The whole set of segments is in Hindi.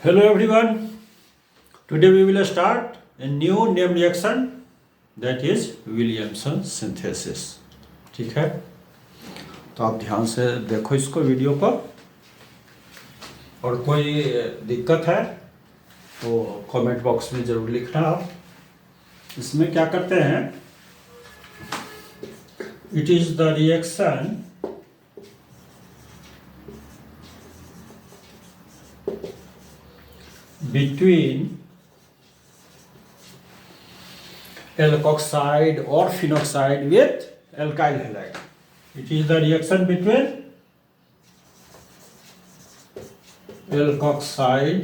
Hello everyone. Today we will start a new name reaction that is Williamson synthesis. ठीक है, तो आप ध्यान से देखो इसको वीडियो को, और कोई दिक्कत है तो कमेंट बॉक्स में जरूर लिखना आप। इसमें क्या करते हैं, it is the reaction between alkoxide or phenoxide with alkyl halide. It is the reaction between alkoxide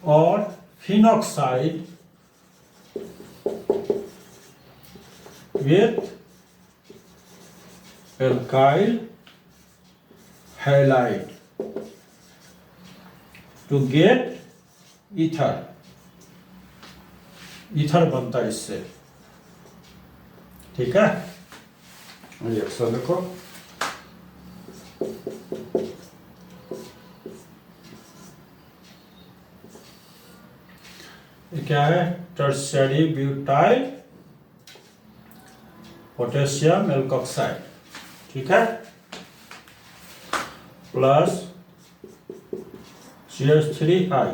or phenoxide with alkyl halide to get ether. Ether बनता है इससे, ठीक है। रिएक्शन देखो, ये क्या है, टर्शियरी ब्यूटाइल पोटेशियम एल्कोक्साइड, ठीक है, प्लस CH3I।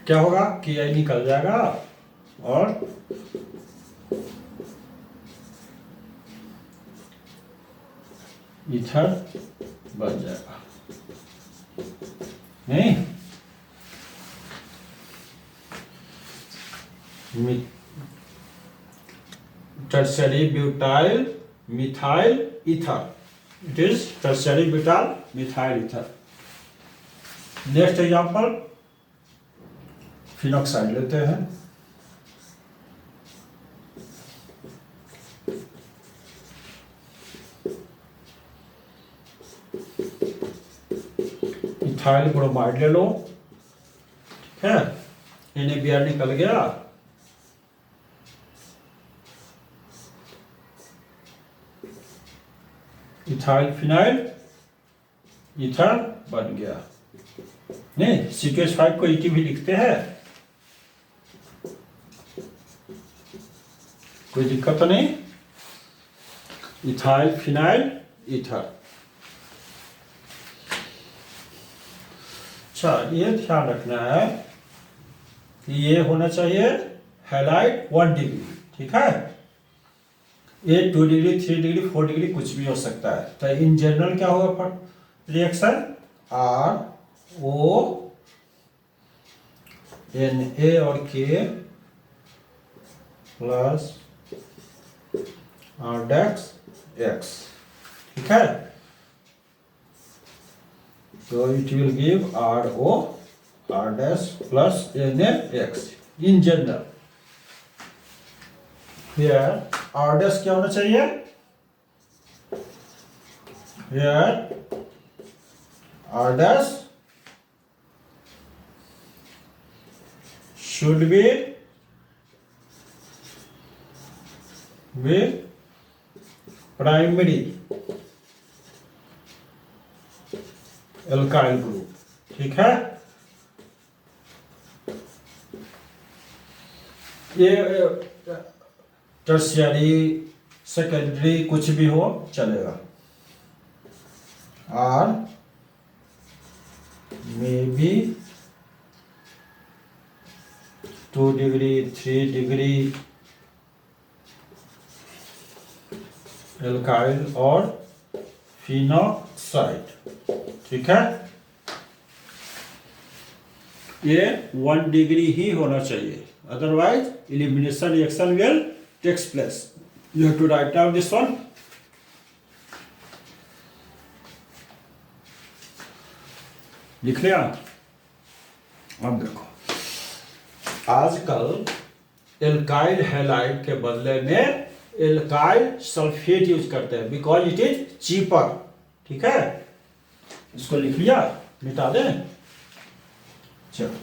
क्या होगा कि आई निकल जाएगा और ईथर बन जाएगा, नहीं। Tertiary butyl methyl ether, it is tertiary butyl methyl ether. Next example, phenoxide लेते हैं। इथाइल ब्रोमाइड ले लो, ठीक है, NaBr निकल गया, इथाइल फिनाइल ईथर बन गया। नहीं, CH5 को ET भी लिखते हैं, कोई दिक्कत तो नहीं। Ethyl phenyl ether. अच्छा, ये ध्यान रखना है कि ये होना चाहिए हैलाइड 1 डिग्री, ठीक है। ये 2 डिग्री 3 डिग्री 4 डिग्री कुछ भी हो सकता है। तो इन जनरल क्या होगा रिएक्शन, RO Na और K plus R dash X, ठीक है। तो it will give RO R dash plus NaX in general. Here R dash क्या होना चाहिए, here R dash should be with primary alkyl group, ठीक है। ये टर्शियरी सेकेंडरी कुछ भी हो चलेगा। R maybe 2 degree 3 degree alkyl और फिनॉक्साइड, ठीक है। ये 1 डिग्री ही होना चाहिए, otherwise elimination reaction will takes place. You have to write down this one. लिख लिया। अब देखो, आजकल एल्काइल हैलाइड के बदले में एल्काइल सल्फेट यूज करते हैं, बिकॉज इट इज चीपर, ठीक है। इसको लिख लिया, मिटा दें। चलो,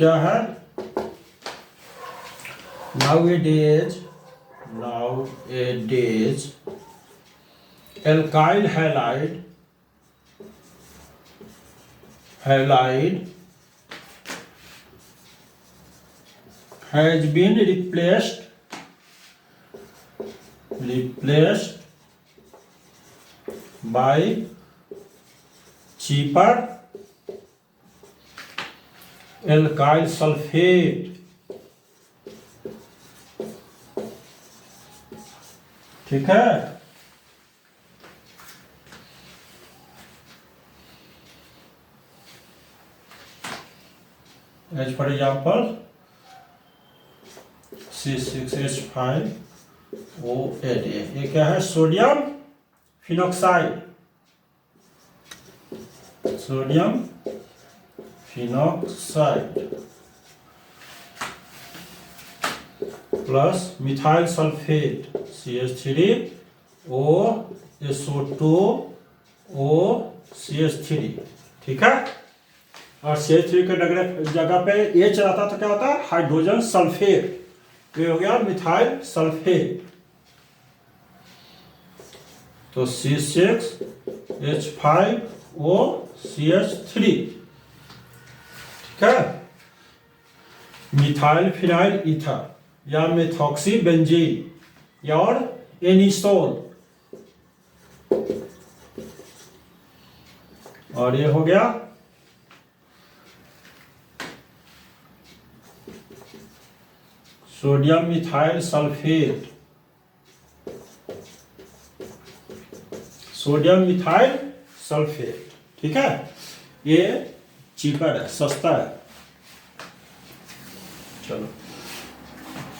क्या है, nowadays alkyl halide has been replaced by cheaper alkyl sulfate. ठीक है, एज फॉर एग्जाम्पल C6H5OH, ये क्या है, sodium phenoxide, plus methyl sulphate CH3OSO2O ठीक है। और CH3 के जगह पे H रहता तो क्या होता है, हाइड्रोजन सल्फेट, ये हो गया मिथाइल सल्फेट। तो C6H5OCH3 ठीक है। मिथाइल फिनाइल ईथर या मेथॉक्सी बेंजीन या और एनिसोल, और ये हो गया सोडियम मिथाइल सल्फेट, ठीक है। ये चीपर है, सस्ता है। चलो,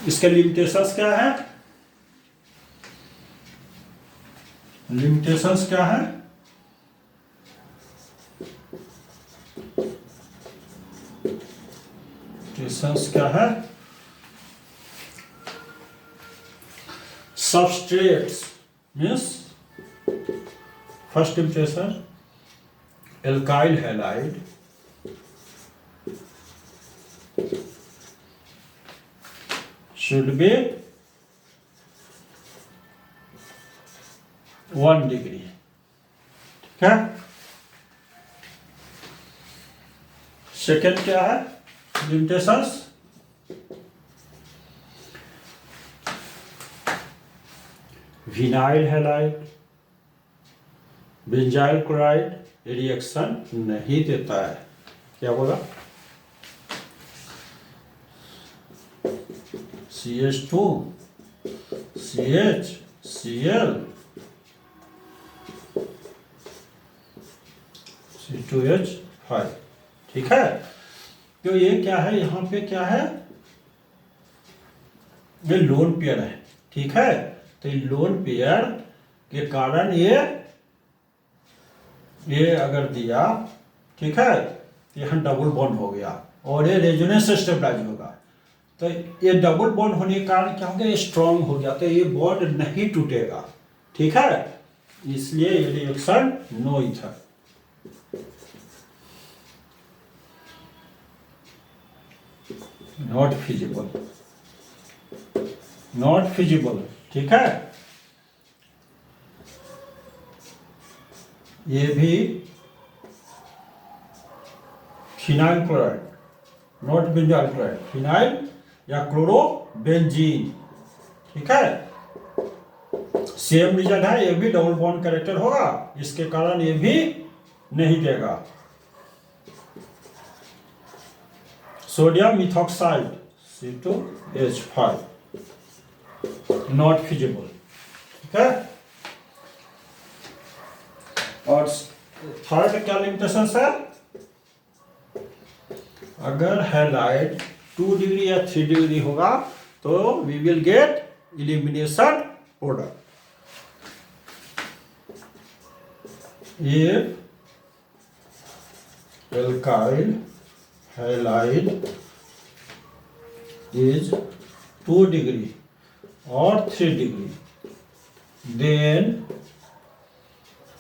इसके लिमिटेशंस क्या है, substrates means first limitation, alkyl halide should be 1 degree, ठीक है। सेकेंड क्या है limitations, vinyl halide benzyl chloride reaction नहीं देता है, क्या बोला, CH2 CH Cl C2H5 ठीक है। तो ये क्या है, यहाँ पे क्या है, ये लोन पेयर है, ठीक है। तो लोन पेयर के कारण ये अगर दिया, ठीक है, यहाँ डबल बॉन्ड हो गया और ये रेजोनेंस स्टेबलाइज होगा। तो ये डबल बॉन्ड होने के कारण क्या हो गया, स्ट्रॉन्ग हो गया, तो ये बॉन्ड नहीं टूटेगा, ठीक है। इसलिए ये reaction no ether, not feasible, ठीक है। ये भी phenyl chloride, not benzyl chloride, phenyl या क्लोरोबेंजीन, ठीक है। सेम रीजन है, ये भी डबल बॉन्ड कैरेक्टर होगा, इसके कारण ये भी नहीं देगा। Sodium methoxide C2H5 not feasible, ठीक है। और थर्ड क्या लिमिटेशन है, अगर हैलाइड 2 डिग्री या 3 डिग्री होगा तो we will get elimination product. If alkyl halide is 2 degree or 3 degree, then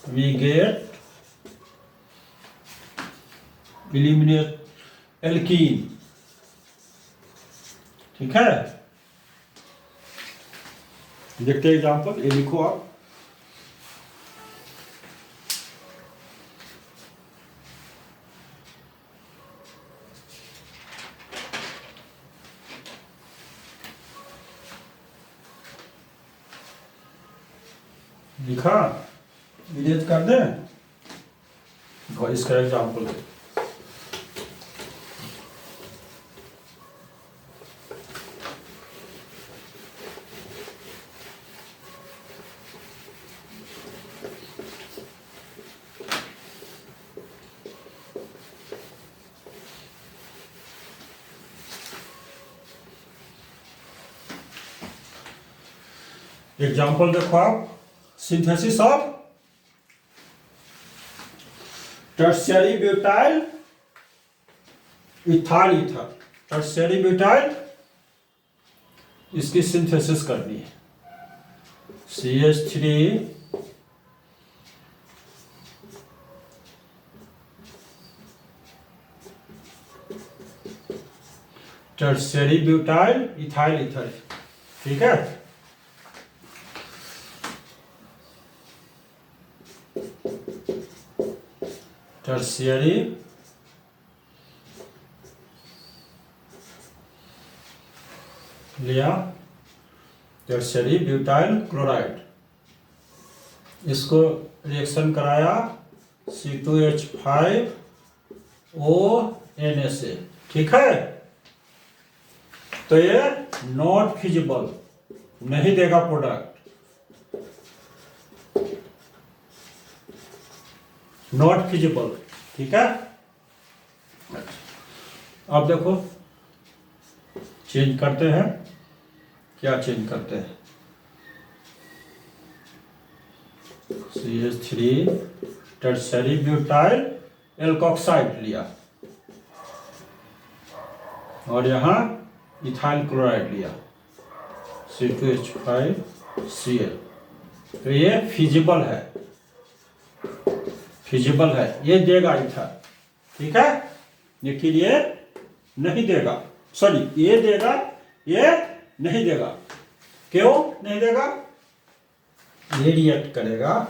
we get eliminate alkene ठीक है, देखते हैं एग्जाम्पल, ये लिखो आप। लिखा, इरेज कर दें और इसका एग्जाम्पल दे। एग्जाम्पल देखो आप, synthesis of tertiary butyl ethyl ether, tertiary butyl इसकी सिंथेसिस करनी है। CH3 tertiary butyl ethyl ether, ठीक है। टर्शियरी लिया, टर्शियरी ब्यूटाइल क्लोराइड, इसको रिएक्शन कराया C2H5ONS, ठीक है। तो ये नॉट फिजिबल, नहीं देगा प्रोडक्ट, नॉट फिजिबल, ठीक है। अब देखो चेंज करते हैं, क्या चेंज करते हैं, CH3 टर्शियरी ब्यूटाइल एल्कोक्साइड लिया और यहाँ इथाइल क्लोराइड लिया C2H5Cl, तो ये फिजिबल है, फिजिबल है, ये देगा इथर, ठीक है। लेकिन ये नहीं देगा, सॉरी ये देगा, ये नहीं देगा। क्यों नहीं देगा? ये रिएक्ट करेगा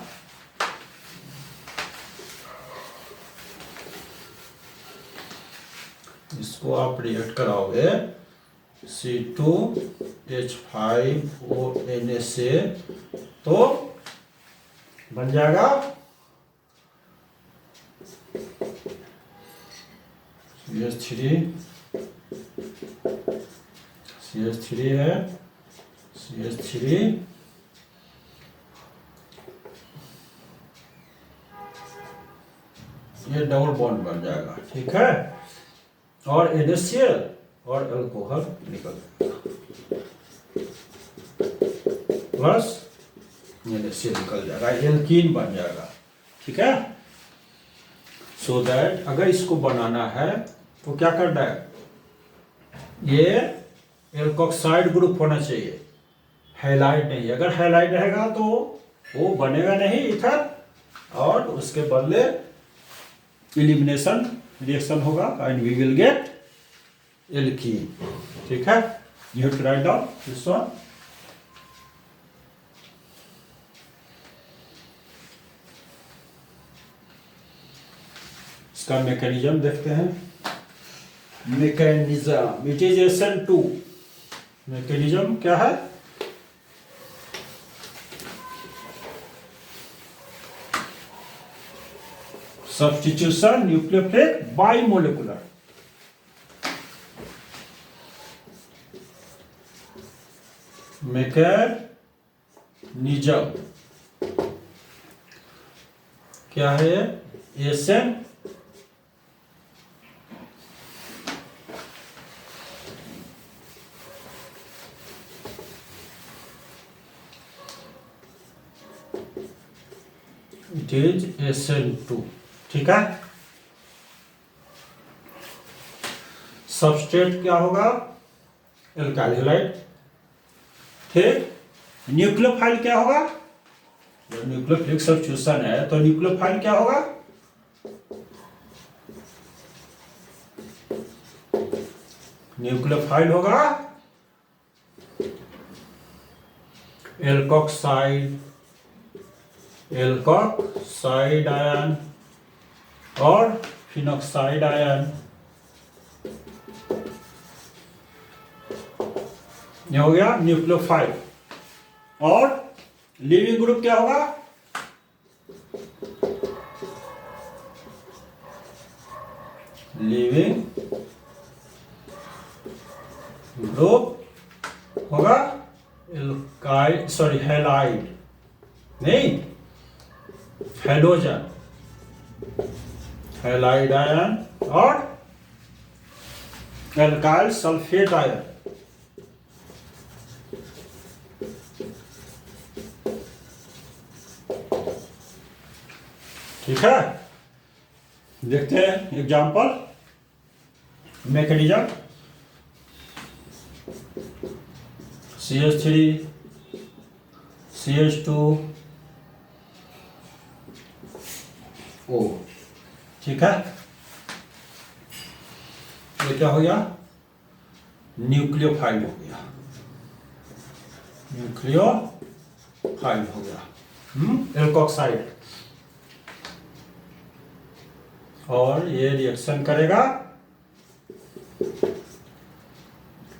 इसको आप रिएक्ट कराओगे C2H5ONS से, तो बन जाएगा CH3 है, CH3 ये डबल बॉन्ड बन जाएगा, ठीक है। और NaCl और अल्कोहल निकल प्लस NaCl निकल जाएगा, एल्कीन बन जाएगा, ठीक है। सो दैट अगर इसको बनाना है तो क्या करना है, ये एल्कोक्साइड ग्रुप होना चाहिए, हैलाइड नहीं। अगर हैलाइड रहेगा तो वो बनेगा नहीं इथर, और उसके बदले एलिमिनेशन रिएक्शन होगा and we will get alkene, ठीक है। You have to write down this one. इसका मैकेनिज्म देखते हैं। Mechanism, it is SN2। Mechanism क्या है? Substitution nucleophilic बाइमोलिकुलर। मैकेनिज्म क्या है? SN इट इज SN2, ठीक है। सबस्ट्रेट क्या होगा? एल्काइल हैलाइड, ठीक। न्यूक्लियोफाइल क्या होगा? जब न्यूक्लियोफिलिक सब्स्टिट्यूशन है तो न्यूक्लियोफाइल क्या होगा? न्यूक्लियोफाइल होगा एल्कोक्साइड आयन और फिनॉक्साइड आयन। ये हो गया न्यूक्लियोफाइल। और लिविंग ग्रुप क्या होगा? लिविंग ग्रुप होगा हैलाइड, नहीं हैलोजन, हैलाइड आयन और एल्काइल सल्फेट आयन। ठीक है, देखते हैं example. Mechanism CH3 CH2 O। ठीक है, ये क्या हो गया? न्यूक्लियोफाइल हो गया, न्यूक्लियोफाइल हो गया एल्कोक्साइड। और ये रिएक्शन करेगा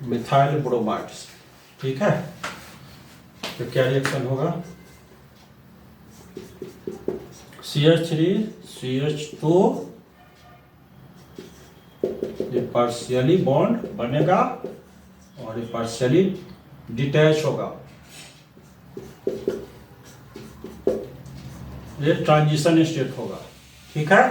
मिथाइल ब्रोमाइड से। ठीक है, तो क्या रिएक्शन होगा? CH3 CH2 ये पार्शियली बॉन्ड बनेगा और ये पार्शियली डिटैच होगा। ये ट्रांजिशन स्टेट होगा। ठीक है,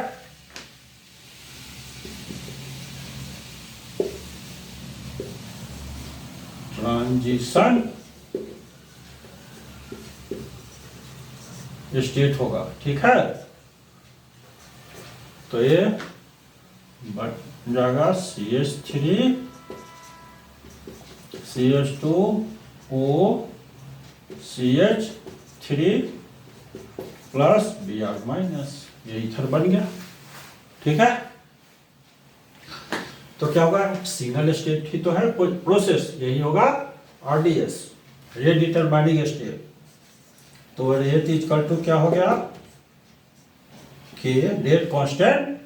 ट्रांजिशन स्टेट होगा। ठीक है, तो ये बन जाएगा CH3 CH2 O CH3 plus Br minus, ये इथर बन गया। ठीक है, तो क्या होगा? सिंगल स्टेट ही तो है प्रोसेस, यही होगा RDS, रेट डिटरमाइनिंग स्टेट। तो रेट इज इक्वल टू क्या हो गया? के rate constant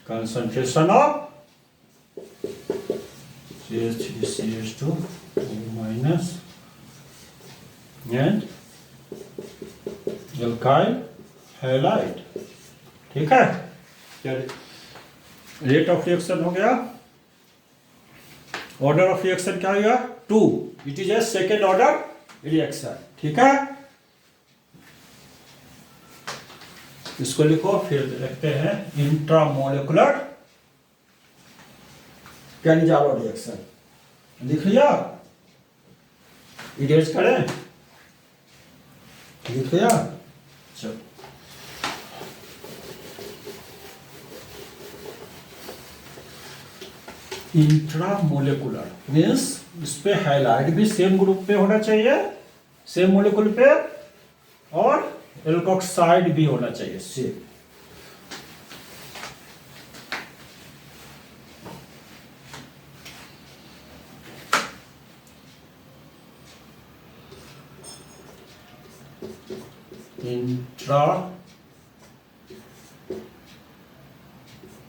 concentration of CH3 CH2 minus and alkyl halide. ठीक है, रेट ऑफ रिएक्शन हो गया। ऑर्डर ऑफ रिएक्शन क्या होगा? 2। It is a second order reaction. ठीक है, इसको लिखो, फिर लिखते हैं इंट्रामोलिकुलर कैनिजारो रिएक्शन। लिख लिया? इरेज करें? लिख लिया? चलो, इंट्रामोलिकुलर मीन्स इस पे हैलाइड भी सेम ग्रुप पे होना चाहिए, सेम मोलिकुल पे, और एल्कोक्साइड भी होना चाहिए same. Intra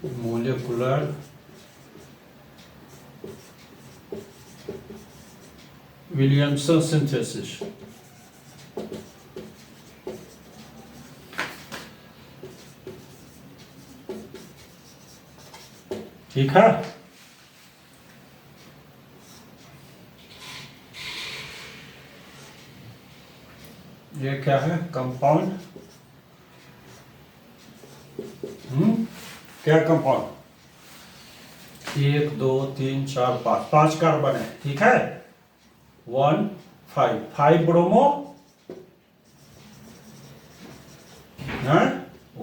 molecular Williamson synthesis. ठीक है, ये क्या है? कंपाउंड। क्या कंपाउंड? 1 2 3 4 5 5 कार्बन है। ठीक है, 1 5 5 ब्रोमो,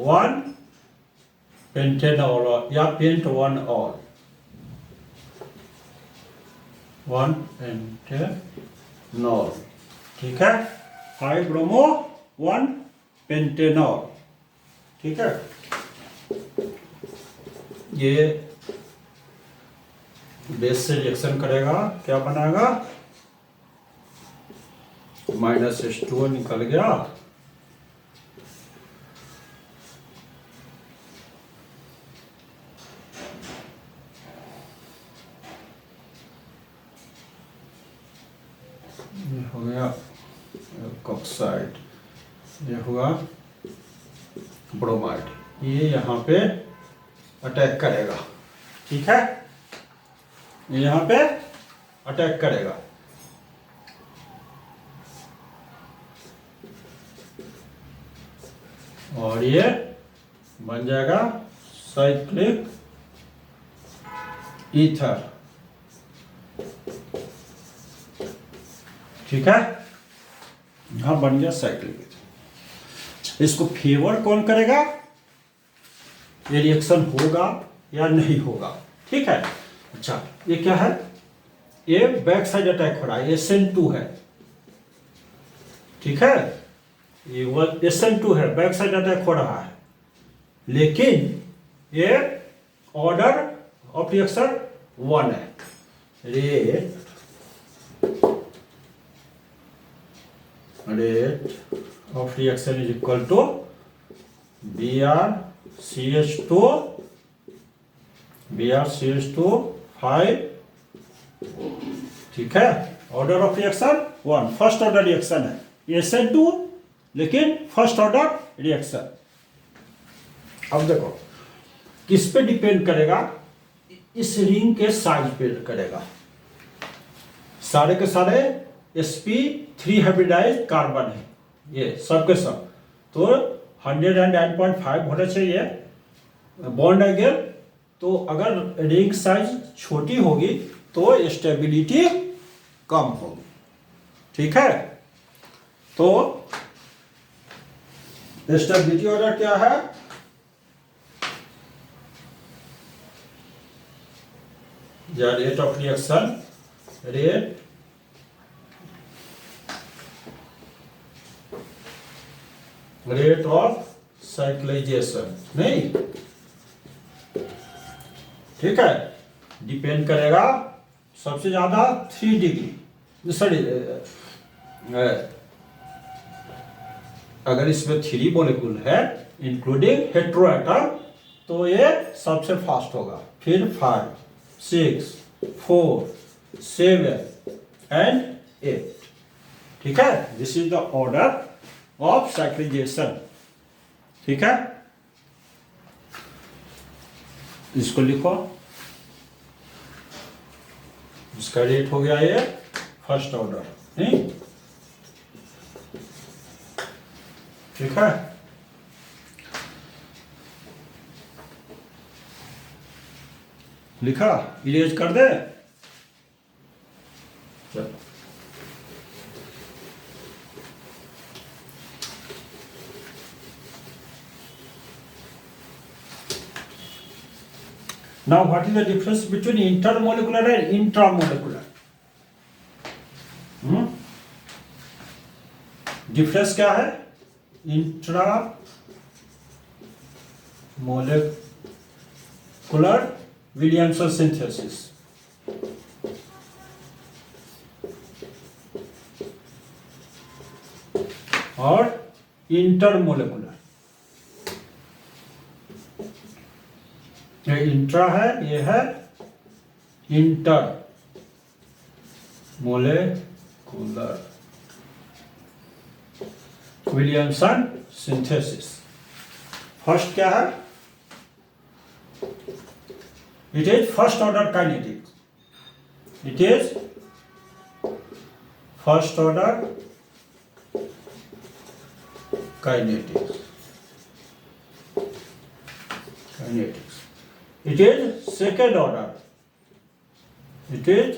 1 पेंटेनॉल या पेंट 1 ऑल, 1 पेंटेनॉल। ठीक है, 5 ब्रोमो 1 पेंटेनॉल। ठीक है, ये बेस से रिएक्शन करेगा, क्या बनाएगा? माइनस H2O निकल गया, ये हो गया ऑक्साइड, ये हुआ ब्रोमाइड, ये यहाँ पे अटैक करेगा, ठीक है, ये यहाँ पे अटैक करेगा। और ये बन जाएगा साइक्लिक ईथर, ठीक है, यहां बन गया साइक्लिक ईथर। इसको फेवर कौन करेगा, ये रिएक्शन होगा या नहीं होगा, ठीक है। अच्छा ये क्या है, ये बैक साइड अटैक हो रहा है, SN2 है, ठीक है, ये SN2 है, बैक साइड अटैक हो रहा है, लेकिन ये ऑर्डर ऑफ रिएक्शन 1 है, rate of reaction is equal to BrCH2 5, ठीक है, order of reaction 1, first order reaction है, SN2 लेकिन फर्स्ट ऑर्डर रिएक्शन। अब देखो किस पे डिपेंड करेगा, इस रिंग के साइज पे करेगा, सारे के सारे sp3 हाइब्रिडाइज्ड कार्बन है, ये सब के सब, तो 109.5 होना चाहिए बॉन्ड एंगल, तो अगर रिंग साइज छोटी होगी तो स्टेबिलिटी कम होगी, ठीक है। तो स्टेबिलिटी ऑर्डर क्या है, या rate of reaction, rate of cyclisation नहीं, ठीक है, डिपेंड करेगा सबसे ज्यादा 3 डिग्री, सॉरी अगर इसमें 3 मॉलिक्यूल है इंक्लूडिंग हेटेरोएटम तो ये सबसे फास्ट होगा, फिर 5, 6, 4, 7 एंड 8, ठीक है, this is the order of cyclisation, ठीक है। इसको लिखो, इसका रेट हो गया ये फर्स्ट ऑर्डर, नहीं, ठीक है। लिखा, इरेज कर दे, चलो now what is the difference between intermolecular and intramolecular? Difference क्या है, इंट्रा मोलेकुलर विलियमसन सिंथेसिस, और इंटरमोलेकुलर, ये इंट्रा है, ये है inter molecular Williamson synthesis. First क्या है, it is first order kinetics, it is first order kinetics, it is second order, it is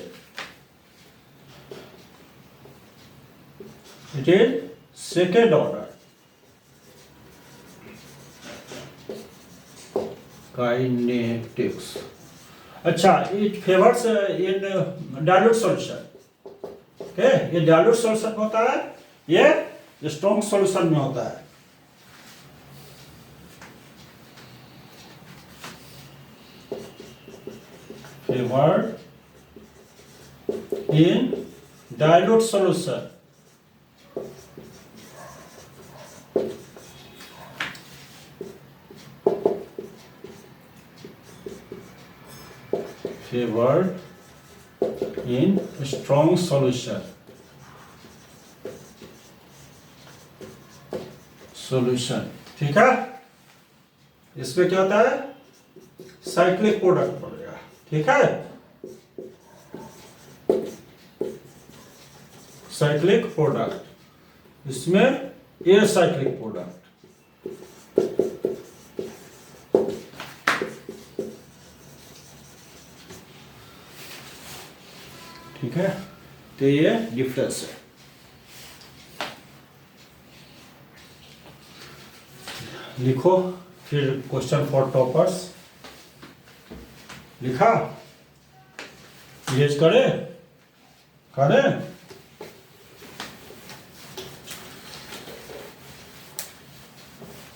second order kinetics। अच्छा, it favors in dilute solution, okay, ये dilute solution होता है, ये strong solution में होता है, favored in dilute solution favored in strong solution. ठीक है, इसमें क्या होता है, साइक्लिक प्रोडक्ट पड़ेगा. ठीक है, साइक्लिक प्रोडक्ट, इसमें ए साइक्लिक प्रोडक्ट. ठीक है, तो ये डिफरेंस है. लिखो फिर क्वेश्चन फॉर टॉपर्स. लिखा, इरेज करे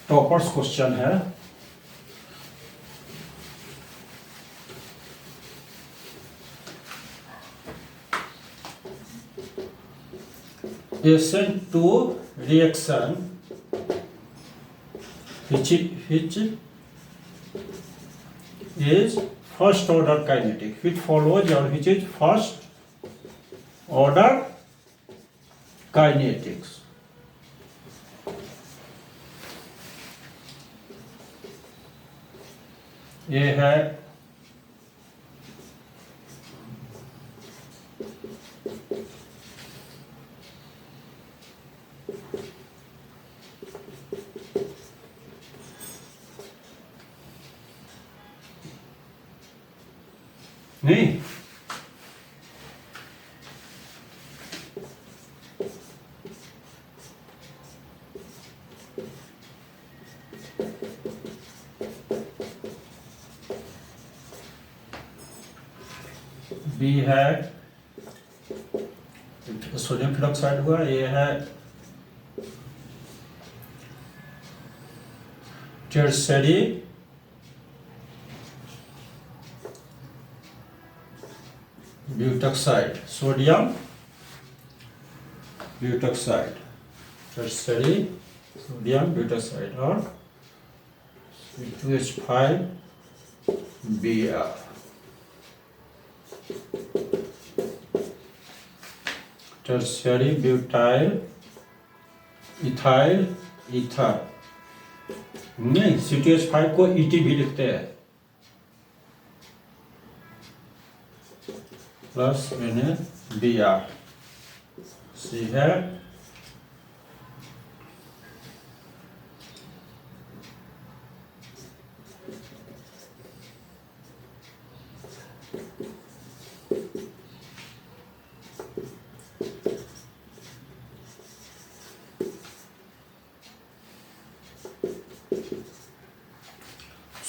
टॉपर्स क्वेश्चन है. SN2 reaction which is first order kinetic, which follows or which is first order kinetics. ये है नहीं, बी है सोडियम फिनॉक्साइड हुआ. ये है tertiary butoxide, sodium butoxide, tertiary sodium butoxide और C2H5Br. Tertiary butyl ethyl ether. नहीं, C2H5 को ET भी लिखते हैं, प्लस NaBr. सी है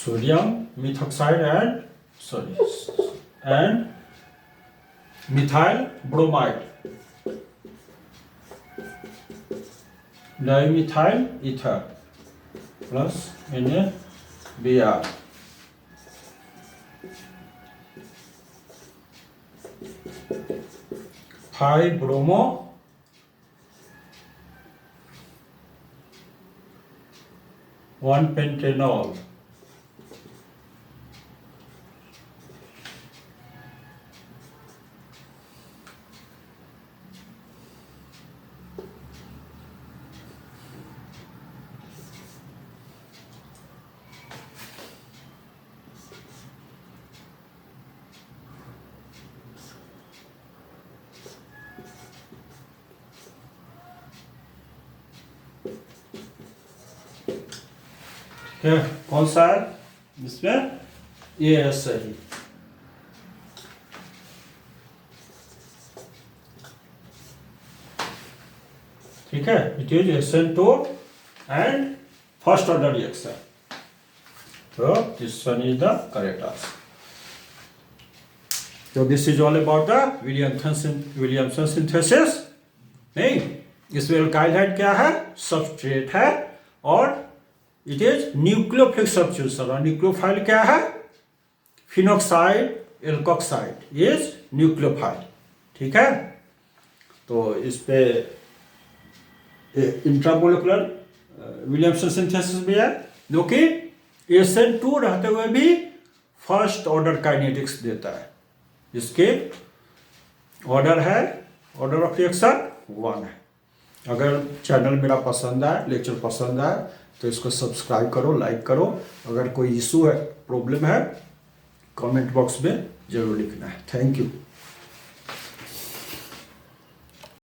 sodium methoxide and methyl bromide, dimethyl ether plus NaBr. High bromo 1-pentanol. कौन सा है इसमें, ये है सही. ठीक है, it is SN2 and first order reaction. तो this one is the correct answer. तो this is all about the Williamson synthesis. नहीं, इसमें अल्काइल हाइड क्या है, सबस्ट्रेट है और इट इज न्यूक्लियोफिलिक सब्स्टिट्यूशन. और न्यूक्लियोफाइल क्या है, फिनॉक्साइड एल्कोक्साइड इज न्यूक्लियोफाइल. ठीक है, तो इस पे इंट्रामोलिकुलर विलियमसन सिंथेसिस भी है, जो कि SN2 रहते हुए भी फर्स्ट ऑर्डर काइनेटिक्स देता है. इसके ऑर्डर है, ऑर्डर ऑफ रिएक्शन 1 है। अगर चैनल मेरा पसंद आए, लेक्चर पसंद आए तो इसको सब्सक्राइब करो, लाइक करो। अगर कोई इशू है, प्रॉब्लम है, कमेंट बॉक्स में जरूर लिखना है। Thank you.